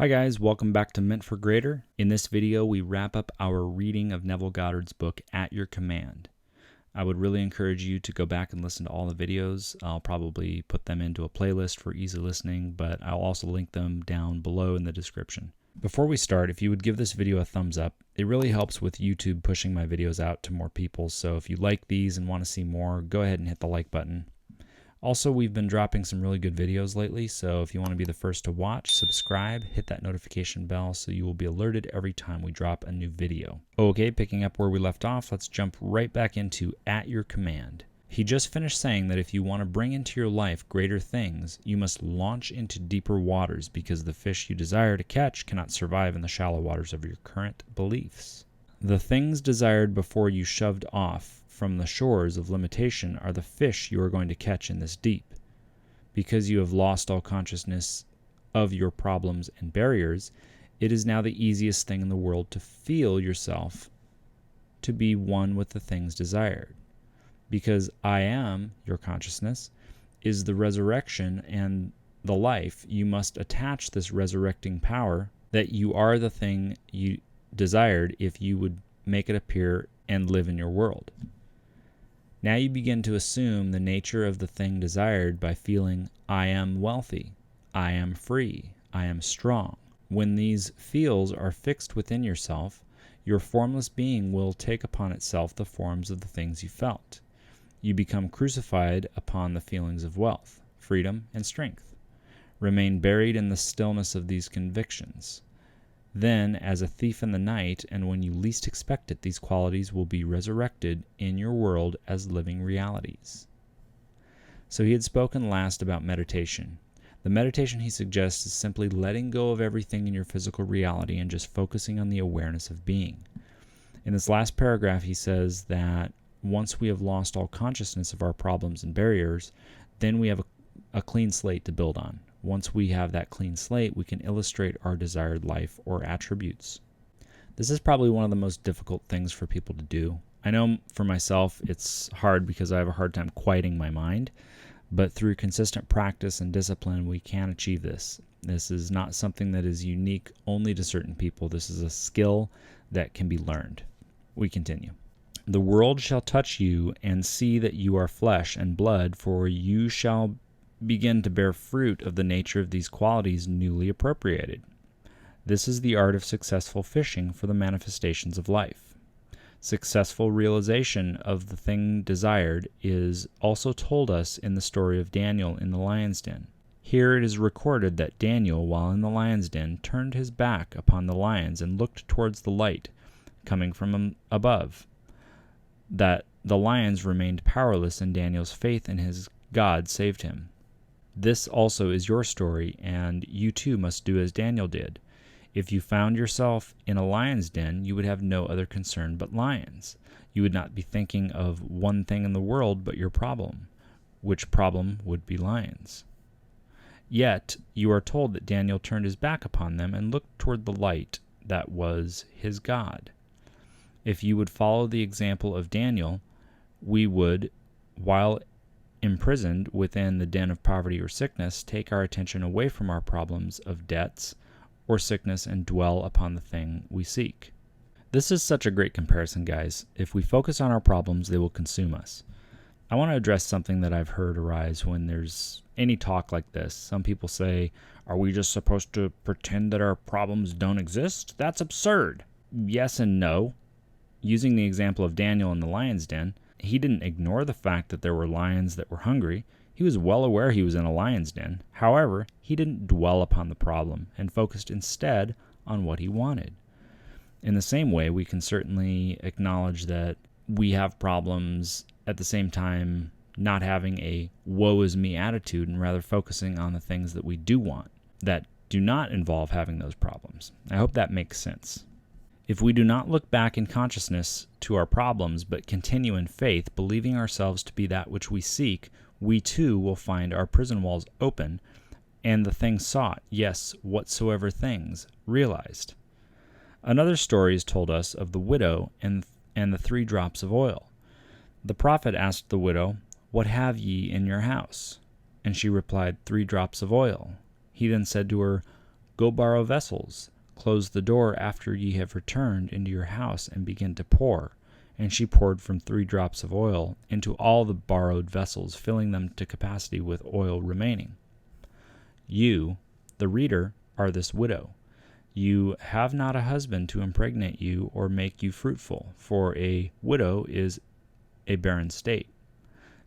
Hi guys, welcome back to Meant for Greater. In this video, we wrap up our reading of Neville Goddard's book, At Your Command. I would really encourage you to go back and listen to all the videos. I'll probably put them into a playlist for easy listening, but I'll also link them down below in the description. Before we start, if you would give this video a thumbs up, it really helps with YouTube pushing my videos out to more people. So if you like these and want to see more, go ahead and hit the like button. Also, we've been dropping some really good videos lately, so if you want to be the first to watch, subscribe, hit that notification bell so you will be alerted every time we drop a new video. Okay, picking up where we left off, let's jump right back into At Your Command. He just finished saying that if you want to bring into your life greater things, you must launch into deeper waters because the fish you desire to catch cannot survive in the shallow waters of your current beliefs. The things desired before you shoved off from the shores of limitation are the fish you are going to catch in this deep. Because you have lost all consciousness of your problems and barriers, it is now the easiest thing in the world to feel yourself to be one with the things desired. Because I am, your consciousness, is the resurrection and the life, you must attach this resurrecting power that you are the thing you desired if you would make it appear and live in your world. Now you begin to assume the nature of the thing desired by feeling, I am wealthy, I am free, I am strong. When these feels are fixed within yourself, your formless being will take upon itself the forms of the things you felt. You become crucified upon the feelings of wealth, freedom, and strength. Remain buried in the stillness of these convictions. Then, as a thief in the night, and when you least expect it, these qualities will be resurrected in your world as living realities. So he had spoken last about meditation. The meditation he suggests is simply letting go of everything in your physical reality and just focusing on the awareness of being. In this last paragraph, he says that once we have lost all consciousness of our problems and barriers, then we have a clean slate to build on. Once we have that clean slate, we can illustrate our desired life or attributes. This is probably one of the most difficult things for people to do. I know for myself it's hard because I have a hard time quieting my mind, but through consistent practice and discipline, we can achieve this. This is not something that is unique only to certain people. This is a skill that can be learned. We continue. The world shall touch you and see that you are flesh and blood, for you shall begin to bear fruit of the nature of these qualities newly appropriated. This is the art of successful fishing for the manifestations of life. Successful realization of the thing desired is also told us in the story of Daniel in the lion's den. Here it is recorded that Daniel, while in the lion's den, turned his back upon the lions and looked towards the light coming from above. That the lions remained powerless, and Daniel's faith in his God saved him. This also is your story, and you too must do as Daniel did. If you found yourself in a lion's den, you would have no other concern but lions. You would not be thinking of one thing in the world but your problem, which problem would be lions. Yet you are told that Daniel turned his back upon them and looked toward the light that was his God. If you would follow the example of Daniel, we would, while imprisoned within the den of poverty or sickness, take our attention away from our problems of debts or sickness and dwell upon the thing we seek. This is such a great comparison, guys. If we focus on our problems, they will consume us. I want to address something that I've heard arise when there's any talk like this. Some people say, are we just supposed to pretend that our problems don't exist? That's absurd. Yes and no. Using the example of Daniel in the lion's den, he didn't ignore the fact that there were lions that were hungry. He was well aware he was in a lion's den. However, he didn't dwell upon the problem and focused instead on what he wanted. In the same way, we can certainly acknowledge that we have problems at the same time not having a woe is me attitude and rather focusing on the things that we do want that do not involve having those problems. I hope that makes sense. If we do not look back in consciousness to our problems, but continue in faith, believing ourselves to be that which we seek, we too will find our prison walls open and the things sought, yes, whatsoever things, realized. Another story is told us of the widow and the 3 drops of oil. The prophet asked the widow, "What have ye in your house?" And she replied, 3 drops of oil. He then said to her, Go borrow vessels. Close the door after ye have returned into your house, and begin to pour. And she poured from 3 drops of oil into all the borrowed vessels, filling them to capacity with oil remaining. You, the reader, are this widow. You have not a husband to impregnate you or make you fruitful, for a widow is a barren state.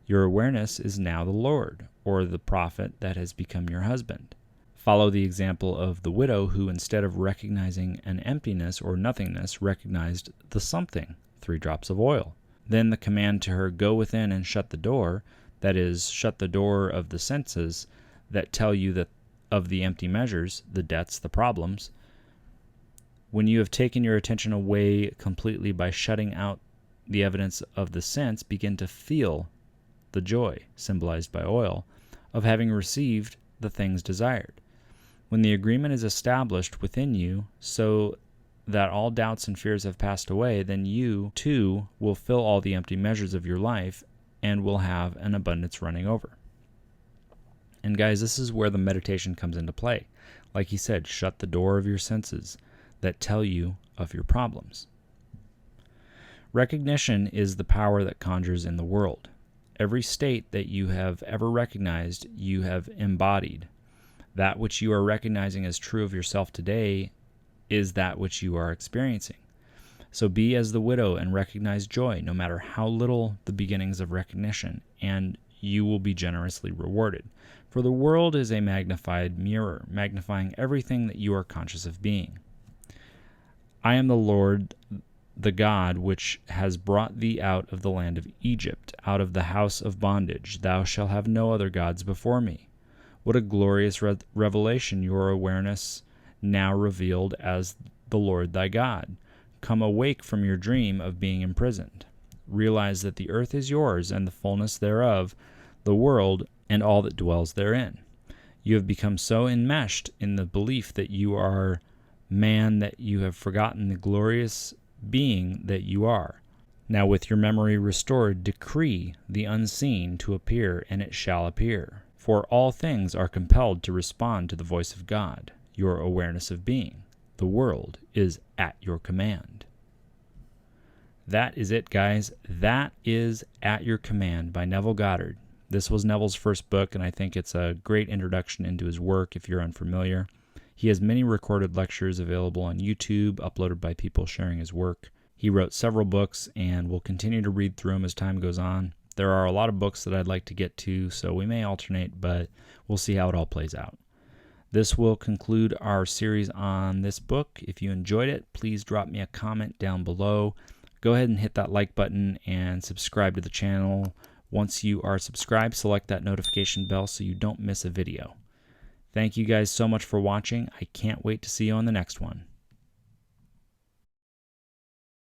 Your awareness is now the Lord, or the prophet that has become your husband. Follow the example of the widow who, instead of recognizing an emptiness or nothingness, recognized the something, 3 drops of oil. Then the command to her, go within and shut the door, that is, shut the door of the senses that tell you that of the empty measures, the debts, the problems. When you have taken your attention away completely by shutting out the evidence of the sense, begin to feel the joy, symbolized by oil, of having received the things desired. When the agreement is established within you so that all doubts and fears have passed away, then you, too, will fill all the empty measures of your life and will have an abundance running over. And guys, this is where the meditation comes into play. Like he said, shut the door of your senses that tell you of your problems. Recognition is the power that conjures in the world. Every state that you have ever recognized, you have embodied. That which you are recognizing as true of yourself today is that which you are experiencing. So be as the widow and recognize joy, no matter how little the beginnings of recognition, and you will be generously rewarded. For the world is a magnified mirror, magnifying everything that you are conscious of being. I am the Lord, the God which has brought thee out of the land of Egypt, out of the house of bondage. Thou shalt have no other gods before me. What a glorious revelation, your awareness now revealed as the Lord thy God. Come awake from your dream of being imprisoned. Realize that the earth is yours and the fullness thereof, the world and all that dwells therein. You have become so enmeshed in the belief that you are man that you have forgotten the glorious being that you are. Now with your memory restored, decree the unseen to appear, and it shall appear. For all things are compelled to respond to the voice of God, your awareness of being. The world is at your command. That is it, guys. That is At Your Command by Neville Goddard. This was Neville's first book, and I think it's a great introduction into his work if you're unfamiliar. He has many recorded lectures available on YouTube, uploaded by people sharing his work. He wrote several books and will continue to read through them as time goes on. There are a lot of books that I'd like to get to, so we may alternate, but we'll see how it all plays out. This will conclude our series on this book. If you enjoyed it, please drop me a comment down below. Go ahead and hit that like button and subscribe to the channel. Once you are subscribed, select that notification bell so you don't miss a video. Thank you guys so much for watching. I can't wait to see you on the next one.